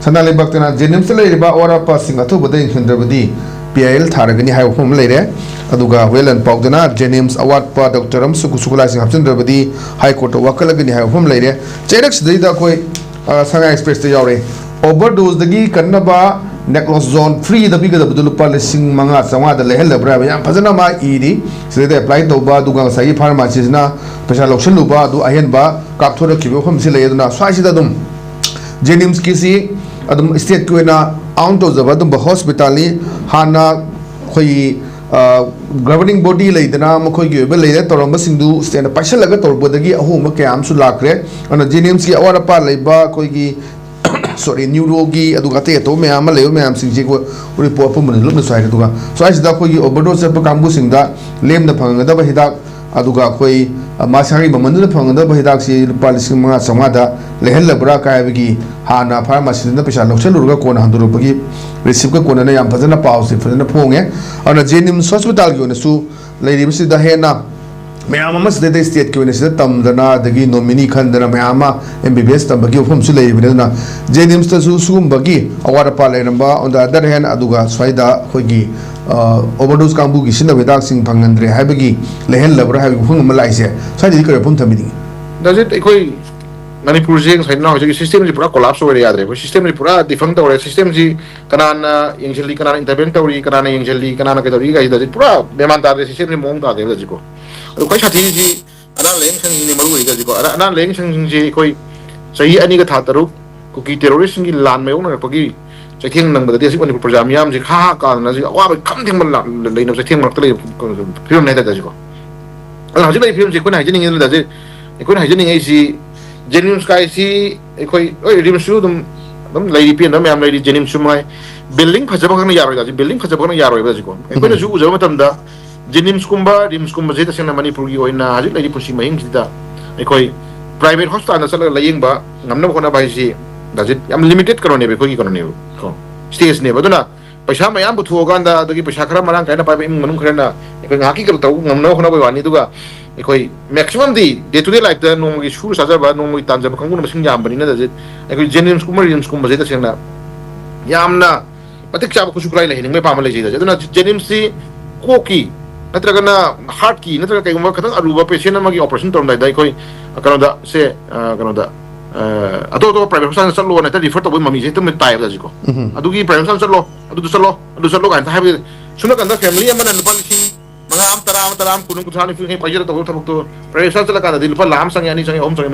Sanali Baktana JINIMS leireba awa-tapa sing athubada inhindrabadi PIL tharagani hai wafam leire aduga welan paudana JINIMS awa-tapa Dr. Sukulai sing hapchindrabadi High Court wakalagani hai wafam leire cherak sidida koi Shanghai Express te yaure overdose dagi kannaba necklace zone free da biga da budul palising manga sanga da lehel da bra yam phajana ma edi sida apply toba duga sai pharmacy na pesa loction luba du ahen ba kapthora kibo kham si leiduna swai sida dum JINIMS kisi adum state ko na out of the badum hospital hana khoi governing body leidana makhoi gi be leide toramba singdu state paisa laga torbodagi ahuma kayam su lakre ana JINIMS ki awa-tapa leiba koi gi sorry neurogi aduga te to me ama leo me am sing ji ko report pu mun lu swai aduga swai sida khoi gi overdose pa kambu singda lem da phanga da ba hidak aduga khoi masari bamandu da phanga da ba hidak si palising manga sanga da lehel labra ka bagi hana pharmacy na pesa lokchelurga kona handuru bagi receive ka kona na yam phajana pause phajana phonge ana JINIMS hospital gi ona su leiri bisi da hena mayam ama sida state ki ona sida tamdana dagi nominee khandana mayam MBBS tambagi ofum su leiri bina JINIMS ta su sum bagi awa-tapa leiramba on the other hand aduga swaida khoigi overdose kambu gi sinda bedak sing phangandre haibagi lehel labra habi phung malaise sadi kare phum thamidi does it koi Manipur jeng sai na hoje system ji pura collapse ho raha hai system ji pura defunct ho raha system ji kanana usually kanana intervene tori kanana usually kanana ke tori guys does it pura beman ta de system ji mong ta de ji ko ado kai sathi ji ana leng sang ni maru ji ko ana leng sang ji koi sahi ani ka tha taru ko ki terrorist gi lan me ong na pagi chathing nang ba de si Manipur projam yam ji kha ka na ji wa ba kham thing man le na chathing mak le film ne da ji ko ana hoje film ji ko na ji ni da ji ko na ji ni ai ji JINIMS kai si koi oi rims su dum lady pin da mam lady JINIMS su mai building phajaba kan yaroi da ji building phajaba kan yaroi da ji ko ko na ju ujaba matam da JINIMS kumba rims kumba je ta sena Manipur gi oina haji lady pusi mahing si da koi private hospital na sala laying ba ngamna ko na bai si da ji am limited karo ne be ko gi karo ne ko stage ne ba duna paisa mayam bu thu gan da gi paisa khara marang kai na pai im manung khara na ko ngaki karo tau ngamna ko na bai wani duga koi maximum di day to day life da no gi shuru sa ba no gi tanja ba kangu masing yam bani na da koi JINIMS kumar JINIMS kumba je ta sena yamna patik cha ba ku sukrai la hining me pa ma le je da duna JINIMS si koki natraga na heart ki natraga kai gumba khatang aruba patient ma gi operation tom dai koi kano da se kano da ato private hospital sa lo na ta refer to bo mami je tum tai da ji ko adu gi private hospital sa lo kan ta ha bi suna kan da family amana lupa lising mga am taram kunung kuthani fi ngai pajira to thapuk to private hospital ka da lupa lam sang yani sang om sang